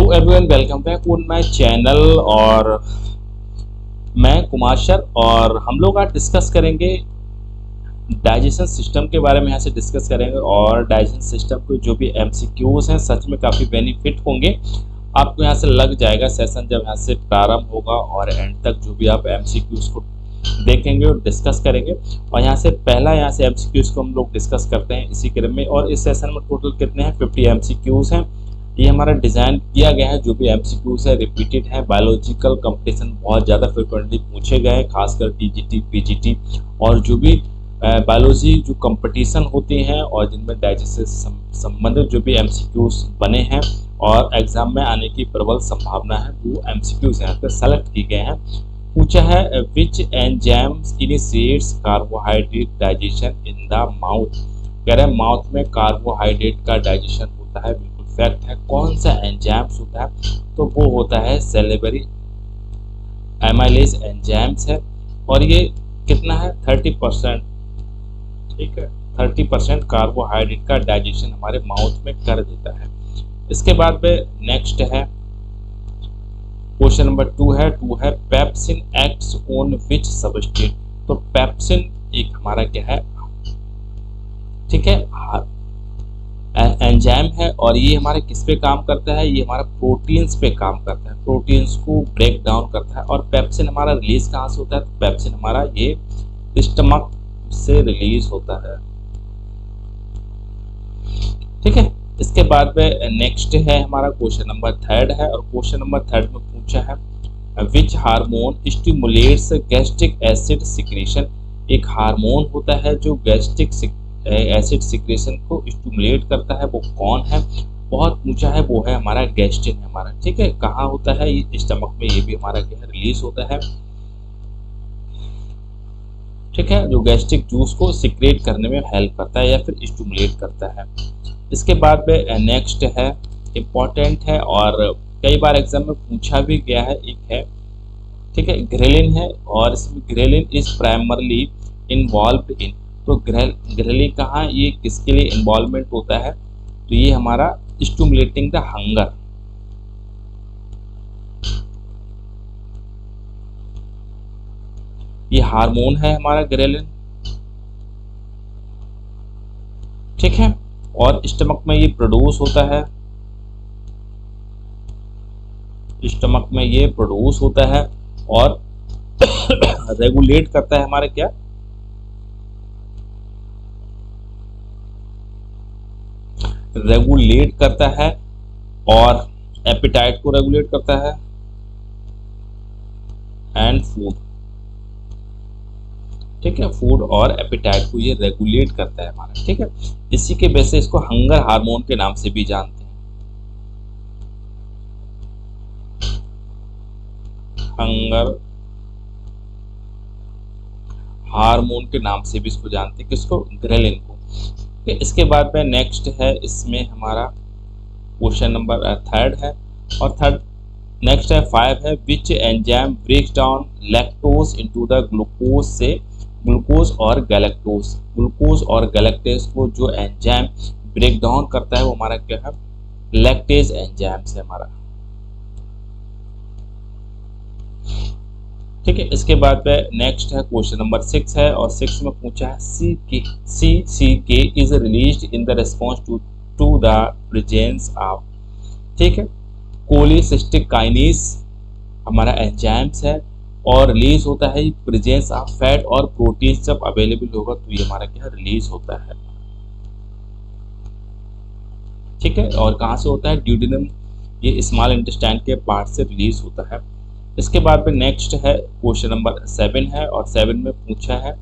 Everyone, welcome back on my channel. और मैं Kumar sir, और हम लोग आज डिस्कस करेंगे डाइजेशन सिस्टम के बारे में। यहाँ से डिस्कस करेंगे और डाइजेशन सिस्टम के जो भी एमसीक्यूज हैं सच में काफ़ी बेनिफिट होंगे। आपको यहाँ से लग जाएगा सेशन जब यहाँ से प्रारंभ होगा, और एंड तक जो भी आप एमसीक्यूज को देखेंगे और डिस्कस करेंगे। और यहाँ से यहाँ से एमसीक्यूज को हम लोग डिस्कस करते हैं इसी क्रम में। और इस सेशन में टोटल कितने हैं? 50 एमसीक्यूज हैं। ये हमारा डिज़ाइन किया गया है। जो भी एमसीक्यूज है रिपीटेड है। बायोलॉजिकल कंपटीशन बहुत ज़्यादा फ्रिक्वेंटली पूछे गए हैं, खासकर टीजीटी, पीजीटी और जो भी बायोलॉजी जो कंपटीशन होती हैं और जिनमें डाइजेशन से संबंधित जो भी एमसीक्यूज बने हैं और एग्जाम में आने की प्रबल संभावना है, वो एमसीक्यूज यहाँ पे सेलेक्ट किए गए हैं। पूछा है which enzymes initiates carbohydrate digestion in the mouth. कह रहे हैं माउथ में कार्बोहाइड्रेट का डाइजेशन होता है। बिल्कुल फैक्ट है। कौन सा एंजाइम्स होता है? तो वो होता है सेलेबरी एमाइलेज एंजाइम्स है। और ये कितना है? 30%। ठीक है, 30% कार्बोहाइड्रेट का डाइजेशन हमारे माउथ में कर देता है। इसके बाद में नेक्स्ट है क्वेश्चन नंबर 2 है pepsin acts on which substrate. तो पेप्सिन एक हमारा क्या है? ठीक है, एंजाइम है। और ये हमारे किस पे काम करता है? ये हमारा प्रोटीन्स पे काम करता है, प्रोटीन्स को ब्रेक डाउन करता है। और पेप्सिन हमारा रिलीज कहाँ से होता है? तो पेप्सिन हमारा ये स्टमक से रिलीज होता है। ठीक है, इसके बाद में नेक्स्ट है हमारा क्वेश्चन नंबर 3 है। और क्वेश्चन नंबर 3 में पूछा है which hormone stimulates gastric acid secretion. एक हार्मोन होता है जो गैस्ट्रिक एसिड सिक्रेशन को स्टिमुलेट करता है, वो कौन है? बहुत पूछा है, वो है हमारा गैस्ट्रिन है हमारा। ठीक है, कहाँ होता है? ये स्टमक में, ये भी हमारा क्या है? रिलीज होता है। ठीक है, जो गैस्ट्रिक जूस को सिक्रेट करने में हेल्प करता है या फिर स्टिमुलेट करता है। इसके बाद में नेक्स्ट है इम्पोर्टेंट है और कई बार एग्जाम में पूछा भी गया है, एक है, ठीक है, ग्रेलिन है। और इसमें ghrelin is primarily involve in. तो ग्रेलिन कहाँ, ये किसके लिए इन्वॉल्वमेंट होता है? तो ये हमारा स्टिमुलेटिंग द हंगर। ये हार्मोन है हमारा ग्रेलिन। ठीक है, और स्टमक में ये प्रोड्यूस होता है, स्टमक में ये प्रोड्यूस होता है और रेगुलेट करता है हमारा क्या? रेगुलेट करता है और एपिटाइट को रेगुलेट करता है एंड फूड। ठीक है, फूड और एपिटाइट को ये रेगुलेट करता है हमारा। ठीक है, इसी के वजह से इसको हंगर हार्मोन के नाम से भी जानते हैं। हंगर हार्मोन के नाम से भी इसको जानते हैं, किसको? ग्रेलिन को। इसके बाद में नेक्स्ट है, इसमें हमारा क्वेश्चन नंबर 3 है। और नेक्स्ट है 5 है which enzyme breaks down lactose into the glucose से ग्लूकोज और गैलेक्टोज। ग्लूकोज और गैलेक्टेज को जो एंजाइम ब्रेक डाउन करता है वो हमारा क्या है? लैक्टेज एंजाइम से हमारा। ठीक है, इसके बाद में नेक्स्ट है क्वेश्चन नंबर 6 है। और 6 में पूछा है C K is released in the response to the presence of. ठीक है, कोलिसिस्टिक काइनेज हमारा एंजाइम्स है और रिलीज होता है प्रेजेंस ऑफ फैट और प्रोटीन जब अवेलेबल होगा तो ये हमारा क्या? रिलीज होता है। ठीक है, और कहाँ से होता है? ड्यूडेनम, ये स्मॉल इंटेस्टाइन के पार्ट से रिलीज होता है। इसके बाद में नेक्स्ट है क्वेश्चन नंबर 7 है। और 7 में पूछा है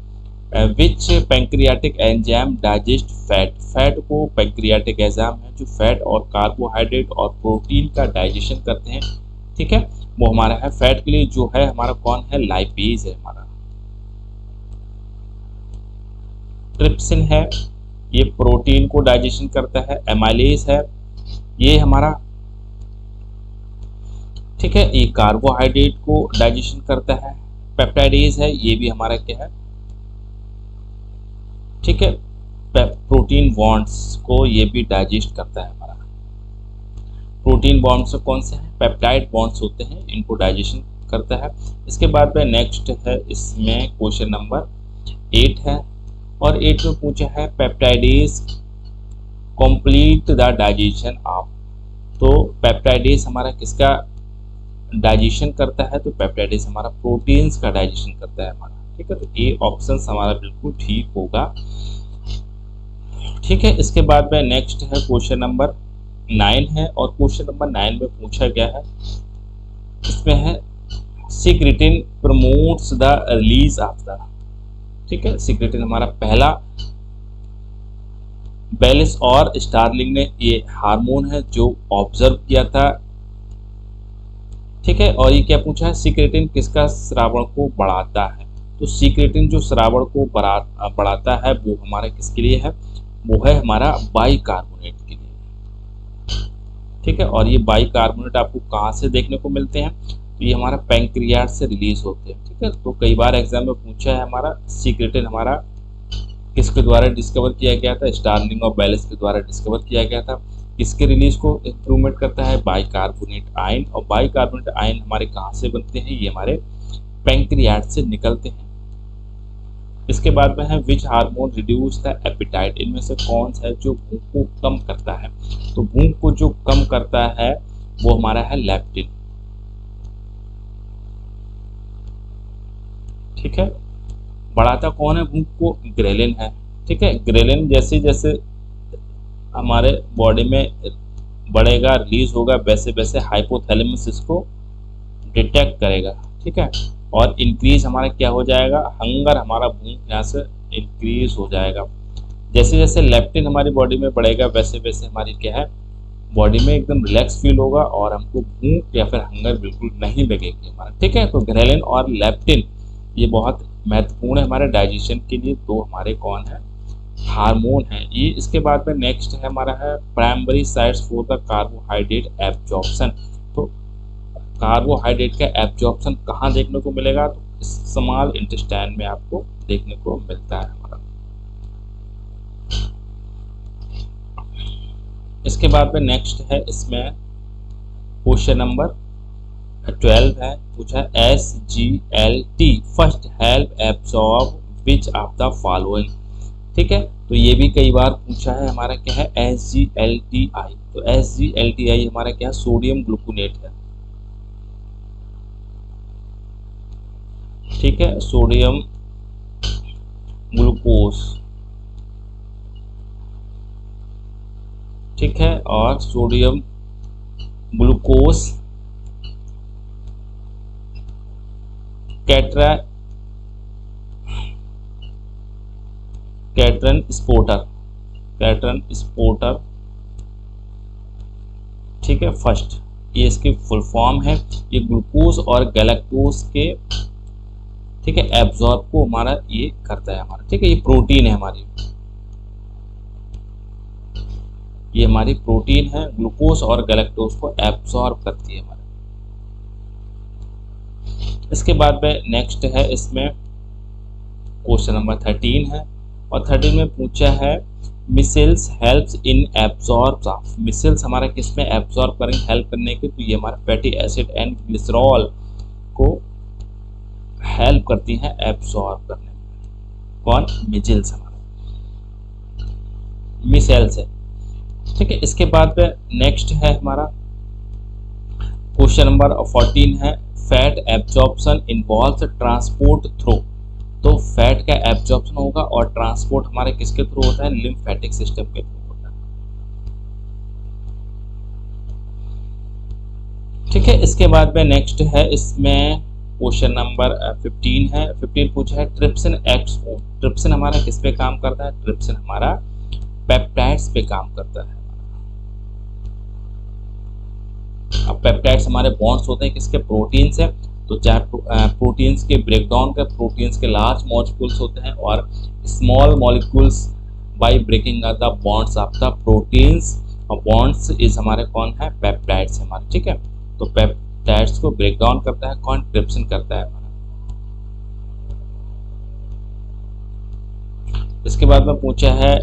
which pancreatic enzyme digest fat. Fat को पैंक्रियाटिक एंजाइम है जो फैट और कार्बोहाइड्रेट और प्रोटीन का डाइजेशन करते हैं। ठीक है, वो हमारा है फैट के लिए जो है हमारा कौन है? लाइपेज है हमारा। ट्रिप्सिन है, ये प्रोटीन को डाइजेशन करता है। एमाइलेज है, ये हमारा, ठीक है, ये कार्बोहाइड्रेट को डाइजेशन करता है। पेप्टाइडेज है, ये भी हमारा क्या है? ठीक है, प्रोटीन बॉन्ड्स को ये भी डाइजेस्ट करता है हमारा। प्रोटीन बॉन्ड्स कौन से हैं, पेप्टाइड बॉन्ड्स होते हैं, इनको डाइजेशन करता है। इसके बाद में नेक्स्ट है इसमें क्वेश्चन नंबर 8 है, और 8 में पूछा है peptidase complete the digestion of. तो पेप्टाइडेज हमारा किसका डाइजेशन करता है, तो पेप्टाइडेज हमारा प्रोटीन्स का डाइजेशन करता है हमारा, ठीक है। तो ए ऑप्शन हमारा बिल्कुल ठीक होगा, ठीक है। इसके बाद में नेक्स्ट है क्वेश्चन नंबर 9 है, और क्वेश्चन नंबर 9 में पूछा गया है, इसमें है secretin promotes the release of the, ठीक है। सिक्रेटिन हमारा पहला बेलिस और स्टार्लिंग ने ये हार्मोन है जो ऑब्जर्व किया था, ठीक है। और ये क्या पूछा है, सिक्रेटिन किसका श्रावण को बढ़ाता है, तो सिक्रेटिन जो श्रावण को बढ़ाता है वो हमारा किसके लिए है, वो है हमारा बाइकार्बोनेट के लिए, ठीक है। और ये बाइकार्बोनेट आपको कहाँ से देखने को मिलते हैं, तो ये हमारा पैंक्रियाज से रिलीज होते हैं, ठीक है। तो कई बार एग्जाम में पूछा है हमारा सिक्रेटिन हमारा किसके द्वारा डिस्कवर किया गया था, स्टार्लिंग और बेलिस के द्वारा डिस्कवर किया गया था। किसके रिलीज को इंप्रूवमेंट करता है, बाइकार्बोनेट आयन, और बाइकार्बोनेट आयन हमारे कहाँ से बनते हैं, ये हमारे पैंक्रियाज से निकलते हैं। इसके बाद में है which hormone reduce the appetite, इनमें से कौन सा है जो भूख को कम करता है, तो भूख को जो कम करता है वो हमारा है लेप्टिन, ठीक है। बढ़ाता कौन है भूख को, ग्रेलिन है, ठीक है। ग्रेलिन जैसे जैसे हमारे बॉडी में बढ़ेगा, रिलीज होगा, वैसे वैसे हाइपोथैलेमस इसको डिटेक्ट करेगा, ठीक है। और इंक्रीज हमारा क्या हो जाएगा, हंगर, हमारा भूख यहाँ से इंक्रीज हो जाएगा। जैसे जैसे लेप्टिन हमारी बॉडी में बढ़ेगा वैसे वैसे हमारी क्या है, बॉडी में एकदम रिलैक्स फील होगा और हमको भूख या फिर हंगर बिल्कुल नहीं लगेगी हमारा, ठीक है। तो ग्रेलिन और लेप्टिन ये बहुत महत्वपूर्ण है हमारे डाइजेशन के लिए, तो हमारे कौन है, हार्मोन है ये। इसके बाद में नेक्स्ट है हमारा है primary sites for the carbohydrate absorption, तो कार्बोहाइड्रेट का एब्जॉर्प्शन कहाँ देखने को मिलेगा, तो स्मॉल इंटेस्टाइन में आपको देखने को मिलता है हमारा। इसके बाद में नेक्स्ट है इसमें क्वेश्चन नंबर 12 है, पूछा है SGLT first help absorb which of the following, ठीक है। तो ये भी कई बार पूछा है हमारा क्या है, SGLTI, तो SGLTI हमारा क्या है, सोडियम ग्लूकोनेट है, ठीक है, सोडियम ग्लूकोज, ठीक है। और सोडियम ग्लूकोज कैटरन स्पोर्टर, ठीक है, फर्स्ट, ये इसकी फुल फॉर्म है। ये ग्लूकोज और गैलेक्टोज के, ठीक है, एब्जॉर्ब को हमारा ये करता है हमारा, ठीक है। ये प्रोटीन है हमारी, ये हमारी प्रोटीन है, ग्लूकोज और गैलेक्टोज को एब्जॉर्ब करती है हमारे। इसके बाद में नेक्स्ट है इसमें क्वेश्चन नंबर 13 है, और 13 में पूछा है micelles helps in absorb of, micelles हमारा किस में एब्जॉर्ब करेंगे, हेल्प करने के, तो ये हमारा फैटी एसिड एंड ग्लिसरॉल को हेल्प करती हैं एब्जॉर्ब करने में। कौन, मिसल्स हमारा, मिसल्स है, ठीक है। इसके बाद में नेक्स्ट है हमारा क्वेश्चन नंबर 14 है fat absorption involves transport through, तो फैट का एब्जॉर्प्शन होगा और ट्रांसपोर्ट हमारे किसके थ्रू होता है, लिम्फेटिक सिस्टम के थ्रू होता है, ठीक है। इसके बाद में नेक्स्ट है इसमें क्वेश्चन नंबर 15 है, 15 पूछा है ट्रिप्सिन एक्ट्स ऑन, ट्रिप्सिन हमारा किस पे काम करता है, ट्रिप्सिन हमारा पेप्टाइड्स पे काम करता है। अब पेप्टाइड्स हमारे बॉन्ड्स होते हैं किसके, प्रोटीन से, तो चाहे प्रोटीन्स के ब्रेकडाउन का, प्रोटीन्स के लार्ज मॉलिक्यूल्स होते हैं और small molecules by breaking the bonds of the proteins, और बॉन्ड्स इज हमारे कौन है, पेप्टाइड्स हमारे, ठीक है। तो पेप्टाइड्स को ब्रेक डाउन करता है कौन, ट्रिप्सिन करता है। इसके बाद में पूछा है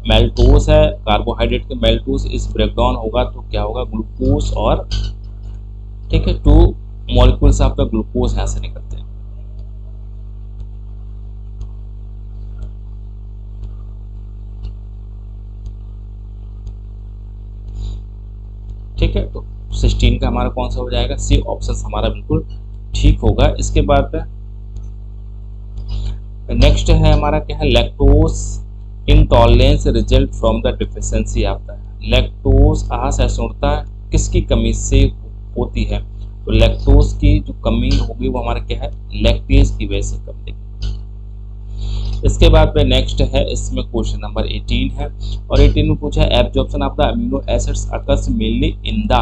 मेल्टोस है, कार्बोहाइड्रेट के मेल्टोस इस ब्रेकडाउन होगा तो क्या होगा, ग्लूकोज और, ठीक है, 2 मॉलिक्यूल्स आपका ग्लूकोज यहाँ से निकलते हैं। ठीक है, तो सिस्टीन का हमारा कौन सा हो जाएगा, सी ऑप्शन हमारा बिल्कुल ठीक होगा। इसके बाद नेक्स्ट है हमारा क्या है, lactose intolerance result from the deficiency of the, lactose आहार असहिष्णुता किसकी कमी से होती है, तो लैक्टोज की जो कमी होगी वो हमारा क्या है, लैक्टेज की वजह से कम देगी। इसके बाद में नेक्स्ट है, इसमें क्वेश्चन नंबर 18 है, और 18 में पूछा है absorption of the amino acids occurs mainly in the,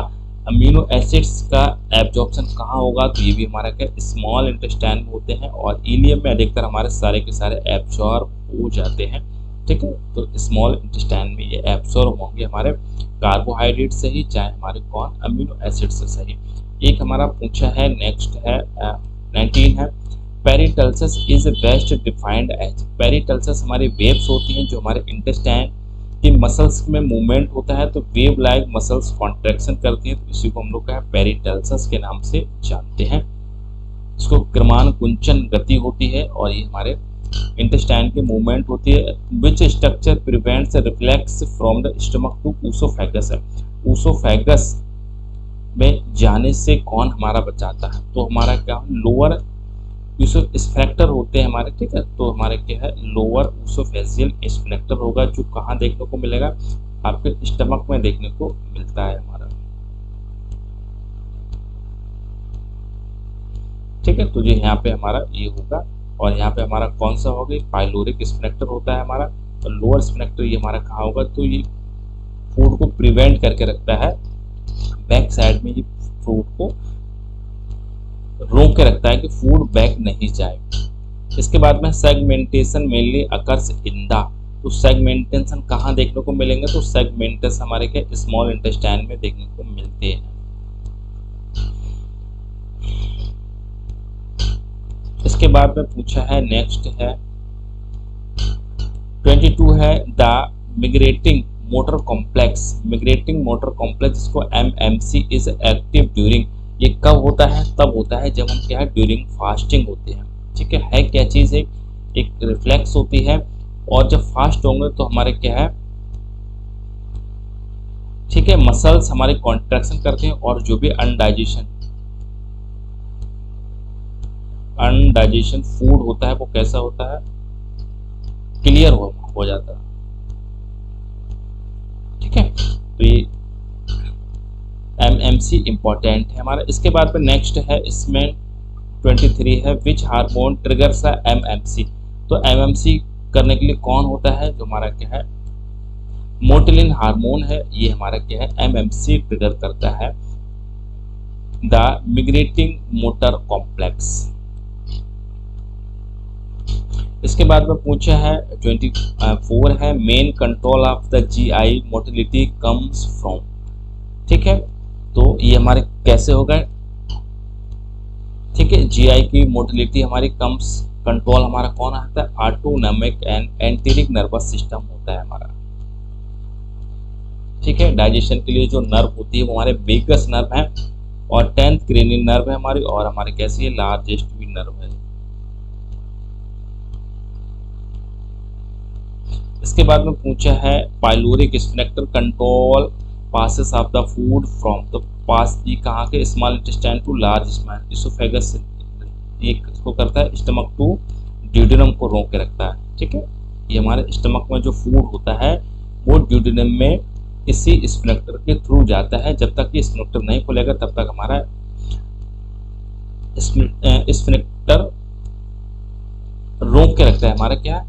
amino acids का एब्जॉर्प्शन कहाँ होगा, तो ये भी हमारा क्या स्मॉल इंटेस्टाइन में होते हैं, और इलियम में अधिकतर हमारे सारे के सारे एब्जॉर्ब हो जाते हैं। ठीक है, तो स्मॉल इंटेस्टाइन में ये एब्जॉर्ब होंगे हमारे कार्बोहाइड्रेट से ही, चाहे हमारे कौन अमीनो एसिड से सही। एक हमारा पूछा है, नेक्स्ट है 19 है, पेरिटल्सस इज बेस्ट डिफाइंड एज, पेरिटल्सस हमारी वेव्स होती हैं जो हमारे इंटेस्टाइन की मसल्स में मूवमेंट होता है, तो वेव लाइक मसल्स कॉन्ट्रैक्शन करती हैं, तो इसी को हम लोग क्या पेरिटल्सस के नाम से जानते हैं। इसको क्रमानुकुंचन गति होती है, और ये हमारे इंटेस्टाइन की मूवमेंट होती है। Which structure prevents reflex from the stomach to oesophagus है, ऊसोफेगस में जाने से कौन हमारा बचाता है, तो हमारा क्या लोअर स्फेनेक्टर होते हैं हमारे। ठीक है, तो हमारे क्या है लोअर ऊसोफेजियल स्फेनेक्टर होगा, जो कहाँ देखने को मिलेगा, आपके स्टमक में देखने को मिलता है हमारा। ठीक है, तो ये यहाँ पे हमारा ये होगा, और यहाँ पे हमारा कौन सा होगा, पाइलोरिक स्फेनेक्टर होता है हमारा, और लोअर स्फेनेक्टर ये हमारा कहाँ होगा, तो ये फूड को प्रिवेंट करके रखता है, बैक साइड में ये फूड को रोक के रखता है कि फूड बैक नहीं जाए। इसके बाद में segmentation mainly occurs in the, तो सेगमेंटेशन कहाँ देखने को मिलेंगे, तो सेगमेंटेशन हमारे के स्मॉल इंटेस्टाइन में देखने को मिलते हैं। इसके बाद में पूछा है, नेक्स्ट है 22 है, the migrating motor complex, migrating motor complex इसको MMC इज एक्टिव ड्यूरिंग, ये कब होता है, तब होता है जब हम क्या है ड्यूरिंग फास्टिंग होते हैं। ठीक है क्या चीज है, एक रिफ्लेक्स होती है, और जब फास्ट होंगे तो हमारे क्या है, ठीक है, मसल्स हमारे कॉन्ट्रैक्शन करते हैं, और जो भी अनडाइजेशन फूड होता है वो कैसा होता है, क्लियर हो जाता है। ठीक है, तो ये MMC इंपॉर्टेंट है हमारा। इसके बाद में नेक्स्ट है, इसमें 23 है, विच हार्मोन ट्रिगर्स MMC, तो MMC करने के लिए कौन होता है, जो हमारा क्या है मोटिलिन हार्मोन है, ये हमारा क्या है MMC ट्रिगर करता है द मिग्रेटिंग मोटर कॉम्प्लेक्स। इसके बाद में पूछा है 24 है, main control of the GI motility comes from. ठीक है, तो ये हमारे कैसे होगा, ठीक है, GI की मोटिलिटी हमारी कम्स, कंट्रोल हमारा कौन आता है, autonomic and enteric nervous system होता है हमारा। ठीक है, डाइजेशन के लिए जो नर्व होती है वो हमारे वेगस नर्व है, और 10th क्रेनियल नर्व है हमारी, और हमारे कैसी है लार्जेस्ट भी नर्व है। इसके बाद में पूछा है, pyloric sphincter control passes of the food from, तो पास ये कहाँ के, small intestine to large oesophagus, ये इसको करता है स्टमक टू ड्यूडेनम को रोक के रखता है। ठीक है, ये हमारे स्टमक में जो फूड होता है वो ड्यूडेनम में इसी स्फिनेक्टर के थ्रू जाता है, जब तक ये स्फिनेक्टर नहीं खुलेगा तब तक हमारा स्फिनेक्टर रोक के रखता है हमारा क्या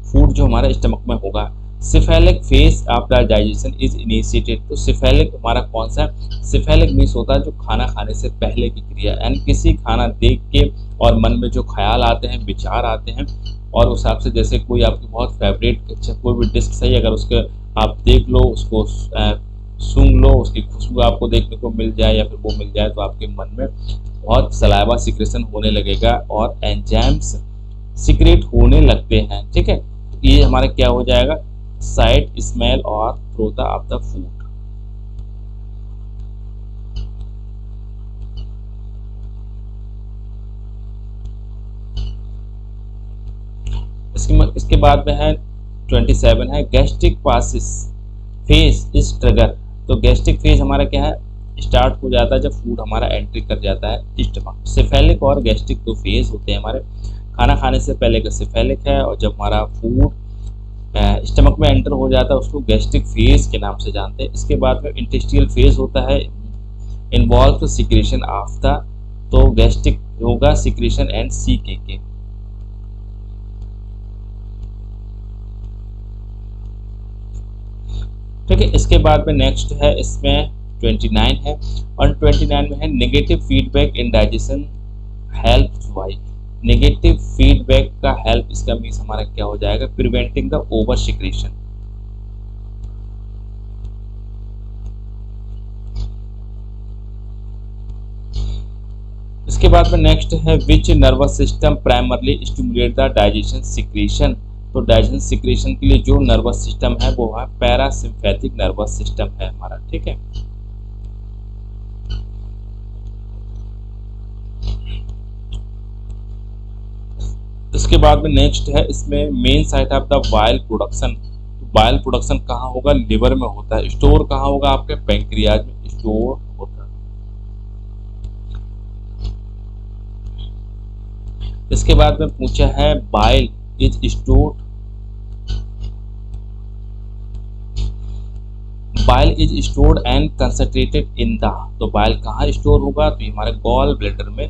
फूड जो हमारे स्टमक में होगा। Cephalic phase of the digestion is initiated, तो सिफेलिक हमारा कौन सा, सिफेलिक मीन्स होता है जो खाना खाने से पहले की क्रिया, यानी किसी खाना देख के और मन में जो ख्याल आते हैं, विचार आते हैं, और उस हिसाब से जैसे कोई आपकी बहुत फेवरेट कोई भी डिश सही, अगर उसके आप देख लो, उसको सूंघ लो, उसकी खुशबू आपको देखने को मिल जाए या फिर वो मिल जाए, तो आपके मन में बहुत सलाइवा सिक्रेशन होने लगेगा और एंजाइम्स सिक्रेट होने लगते हैं। ठीक है, ये हमारा क्या हो जाएगा, साइट, स्मेल और प्रोथा ऑफ द फूड। इसके बाद में है 27 है gastric passes phase is trigger. तो गैस्ट्रिक फेज हमारा क्या है, स्टार्ट हो जाता है जब फूड हमारा एंट्री कर जाता है स्टमक। सेफेलिक और गैस्ट्रिक दो फेज होते हैं हमारे। खाना खाने से पहले का सेफेलिक है, और जब हमारा फूड स्टमक में एंटर हो जाता है उसको गैस्ट्रिक फेज के नाम से जानते हैं। इसके बाद में इंटेस्टिनल फेज होता है, इन्वॉल्व सिक्रेशन ऑफ द, तो गैस्ट्रिक होगा सिक्रेशन एंड CKK। ठीक है, इसके बाद में नेक्स्ट है इसमें 29 है, और 29 में है negative feedback in digestion help why. Negative feedback का हेल्प, इसका मीन्स हमारा क्या हो जाएगा, प्रिवेंटिंग द ओवर सिक्रेशन। इसके बाद में नेक्स्ट है which nervous system primarily stimulate the digestion secretion. तो डाइजेशन सिक्रेशन के लिए जो नर्वस सिस्टम है वो है पैरासिम्पैथिक नर्वस सिस्टम है हमारा। ठीक है, इसके बाद में नेक्स्ट है इसमें main site of the bile production. Bile production कहाँ होगा, लिवर में होता है। स्टोर कहाँ होगा, आपके पैंक्रियाज में स्टोर होता है। इसके बाद में पूछा है bile is stored, bile is stored and concentrated in the, तो बाइल कहाँ स्टोर होगा, तो हमारे गॉल ब्लैडर में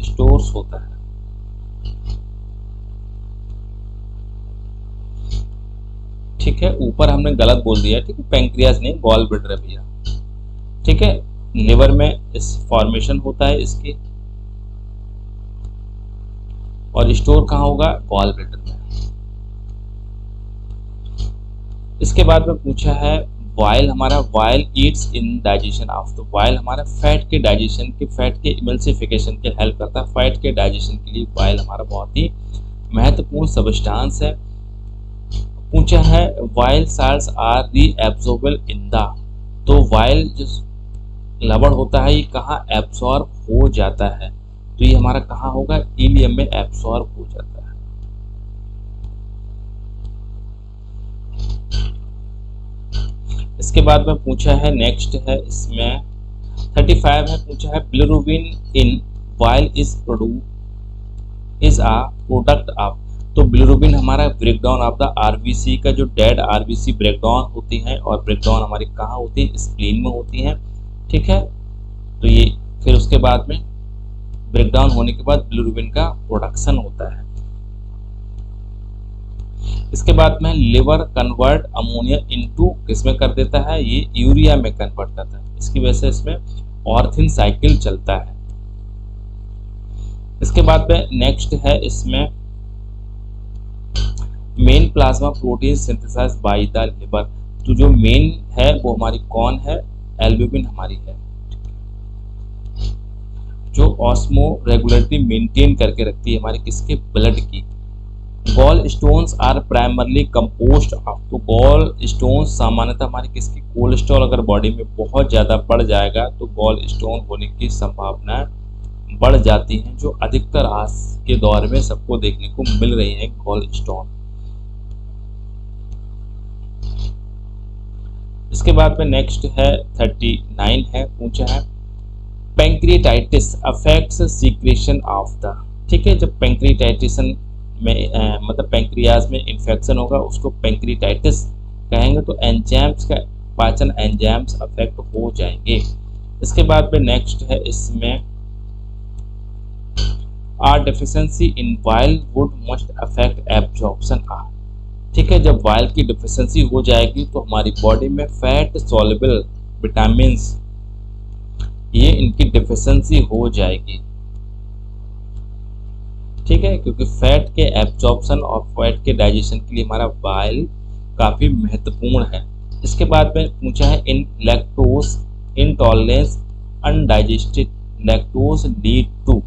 स्टोर होता है। ठीक है, ऊपर हमने गलत बोल दिया। ठीक है, पैंक्रियाज नहीं, गॉल ब्लैडर है भैया। ठीक है, लिवर में इस फॉर्मेशन होता है इसकी, और स्टोर कहाँ होगा, गॉल ब्लैडर में। इसके बाद में पूछा है वाइल हमारा, while Yeats in digestion of, तो वाइल हमारा फैट के डाइजेशन के, फैट के इमल्सिफिकेशन के हेल्प करता है। फैट के डाइजेशन के लिए वाइल हमारा बहुत ही महत्वपूर्ण सब्सटेंस है। पूछा है bile salts are reabsorbable in the, तो वाइल जो लवण होता है ये कहाँ एब्सॉर्ब हो जाता है, तो ये हमारा कहाँ होगा, इलियम में एब्सॉर्ब हो जाता है। इसके बाद में पूछा है नेक्स्ट है इसमें 35 है, पूछा है bilirubin in bile is is a product of, तो बिलिरुबिन हमारा ब्रेकडाउन ऑफ द आरबीसी का, जो डेड आरबीसी ब्रेकडाउन होती है, और ब्रेकडाउन हमारी कहाँ होती है, स्प्लीन में होती है। ठीक है, तो ये फिर उसके बाद में ब्रेकडाउन होने के बाद बिलिरुबिन का प्रोडक्शन होता है। इसके बाद में लिवर कन्वर्ट अमोनिया इनटू किसमें कर देता है, ये यूरिया में कन्वर्ट करता है। इसकी वजह से इसमें ऑर्थिन साइकिल चलता है। इसके बाद में नेक्स्ट है इसमें main plasma protein synthesise by the liver, तो जो मेन है वो हमारी कौन है, एल्ब्यूमिन हमारी है, जो ऑस्मो रेगुलेटरी मेंटेन करके रखती है हमारी किसके, ब्लड की। Gall stones are primarily composed of, तो गॉल स्टोन्स सामान्यतः हमारी किसकी, कोलेस्ट्रॉल अगर बॉडी में बहुत ज़्यादा बढ़ जाएगा तो गॉल स्टोन होने की संभावना बढ़ जाती हैं, जो अधिकतर आज के दौर में सबको देखने को मिल रही है गॉल स्टोन। इसके बाद में नेक्स्ट है 39 है, पूछा है pancreatitis affects secretion of the, ठीक है, जब पैंक्रियाटाइटिस में मतलब पैंक्रियाज में इन्फेक्शन होगा उसको पैंक्रियाटाइटिस कहेंगे, तो एंजाइम्स का, पाचन एंजाइम्स अफेक्ट हो जाएंगे। इसके बाद में नेक्स्ट है इसमें are deficiency in which would must affect absorption of, ठीक है, जब वाइल की डिफिशिएंसी हो जाएगी तो हमारी बॉडी में फैट सॉल्युबल विटामिन्स, ये इनकी डिफिशिएंसी हो जाएगी। ठीक है, क्योंकि फैट के एब्जॉर्प्शन और फैट के डाइजेशन के लिए हमारा बाइल काफ़ी महत्वपूर्ण है। इसके बाद में पूछा है in lactose intolerance undigested lactose lead to,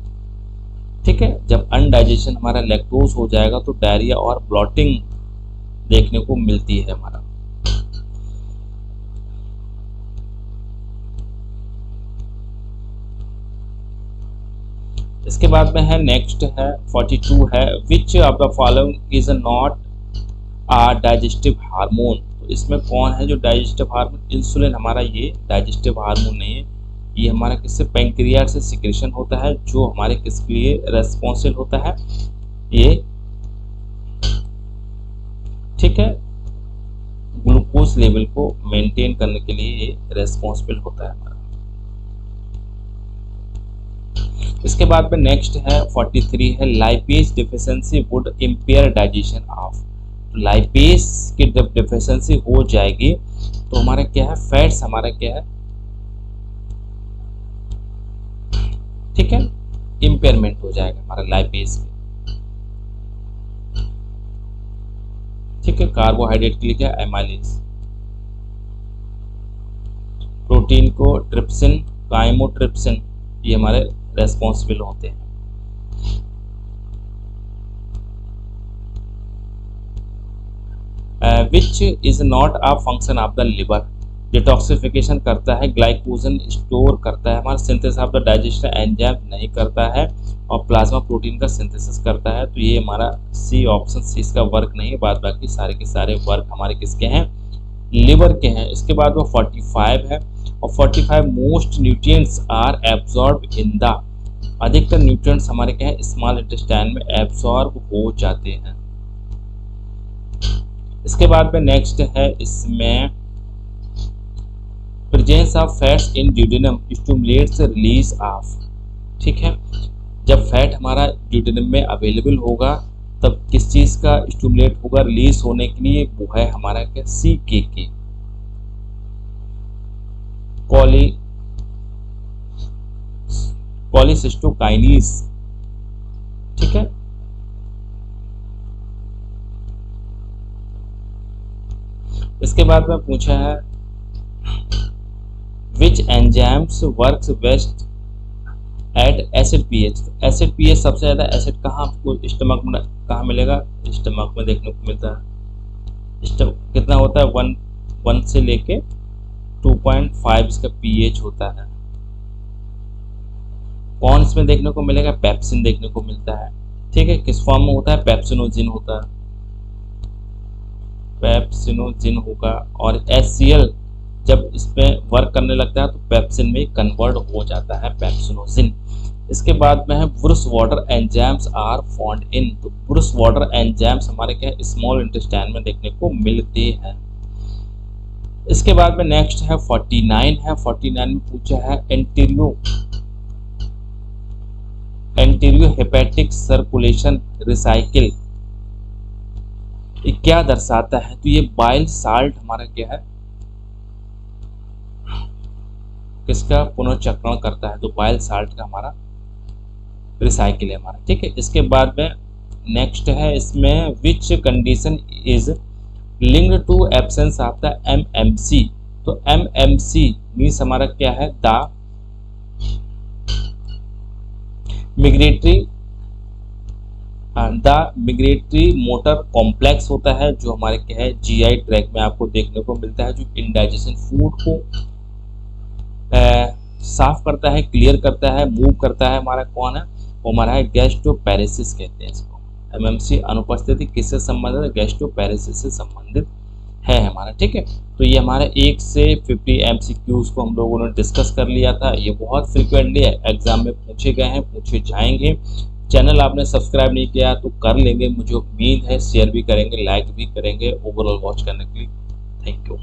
ठीक है, जब अनडाइजेशन हमारा लैक्टोज हो जाएगा तो डायरिया और ब्लॉटिंग देखने को मिलती है हमारा। इसके बाद में है नेक्स्ट है 42 है, which of the following is not a digestive hormone. तो इसमें कौन है जो डाइजेस्टिव हार्मोन, इंसुलिन हमारा ये डाइजेस्टिव हार्मोन नहीं है, ये हमारा किससे पैंक्रियाज से सिक्रेशन होता है, जो हमारे किसके लिए रेस्पॉन्सिबल होता है, ये ठीक है ग्लूकोज लेवल को मेंटेन करने के लिए ये रेस्पॉन्सिबल होता है हमारा। इसके बाद में नेक्स्ट है 43 है, lipase deficiency would empire digestion of. Lipase की जब डिफिशिएंसी हो जाएगी तो हमारा क्या है, फैट्स हमारा क्या है, ठीक है इम्पेयरमेंट हो जाएगा हमारा लाइपेज में, ठीक है। कार्बोहाइड्रेट के लिए क्या, एमाइलेज, प्रोटीन को ट्रिप्सिन, काइमोट्रिप्सिन, ये हमारे रेस्पॉन्सिबल होते हैं। Which is not a function of the liver, detoxification करता है, ग्लाइकोजन स्टोर करता है, हमारा synthesis of the digestion enzyme नहीं करता है, और प्लाज्मा प्रोटीन का सिंथेसिस करता है। तो ये हमारा सी ऑप्शन, सी इसका वर्क नहीं है, बाद बाकी सारे के सारे वर्क हमारे किसके हैं, लिवर के हैं। इसके बाद वो 45 है, और 45 most nutrients are absorb in the, अधिकतर न्यूट्रिएंट्स हमारे क्या है, स्मॉल इंटेस्टाइन में एब्जॉर्ब हो जाते हैं। इसके बाद में नेक्स्ट है इसमें presence of fats in duodenum stimulates release of, ठीक है जब फैट हमारा ड्यूडेनम में अवेलेबल होगा तब किस चीज का स्टिमुलेट होगा रिलीज होने के लिए, वो है हमारा क्या, CKK, कोलिसिस्टोकाइनीज, ठीक है। इसके बाद में पूछा है which enzymes works best at acid pH. Acid pH सबसे ज्यादा एसिड कहाँ आपको स्टमक में कहाँ मिलेगा, स्टमक में देखने को मिलता है। स्टमक कितना होता है, 1 से लेके 2.5 इसका पीएच होता है। कौन इसमें देखने को मिलेगा, पेप्सिन देखने को मिलता है, ठीक है। किस फॉर्म में होता है, पेप्सिनोजिन होता है, पेप्सिनोजिन होगा, और HCl जब इसमें वर्क करने लगता है तो पेप्सिन में कन्वर्ट हो जाता है पेप्सिनोजिन। इसके बाद में है brush border enzymes are found in, तो ब्रूस वाटर एंजाइम्स हमारे क्या है, स्मॉल इंटेस्टाइन में देखने को मिलते हैं। इसके बाद में नेक्स्ट है 49 है, 49 में पूछा है एंटीरियो हेपेटिक सर्कुलेशन रिसाइकिल, ये क्या दर्शाता है, तो ये बाइल साल्ट हमारा क्या है, किसका पुनर्चक्रण करता है, तो बाइल साल्ट का हमारा रिसाइकिल है हमारा, ठीक है। इसके बाद में नेक्स्ट है इसमें which condition is linked to absence of the MMC, तो MMC मीन्स हमारा क्या है, द मिग्रेटरी मोटर कॉम्प्लेक्स होता है, जो हमारे क्या है GI ट्रैक में आपको देखने को मिलता है, जो इंडाइजेशन फूड को साफ करता है, क्लियर करता है, मूव करता है, हमारा कौन है, वो हमारा है गैस्ट्रोपैरेसिस कहते हैं इसको। MMC अनुपस्थिति किससे संबंधित है, गैस्ट्रोपैरेसिस से संबंधित है हमारा, ठीक है। तो ये हमारे 1 से 50 MCQs को हम लोगों ने डिस्कस कर लिया था, ये बहुत फ्रिक्वेंटली एग्जाम में पूछे गए हैं, पूछे जाएंगे। चैनल आपने सब्सक्राइब नहीं किया तो कर लेंगे, मुझे उम्मीद है शेयर भी करेंगे, लाइक भी करेंगे। ओवरऑल वॉच करने के लिए थैंक यू।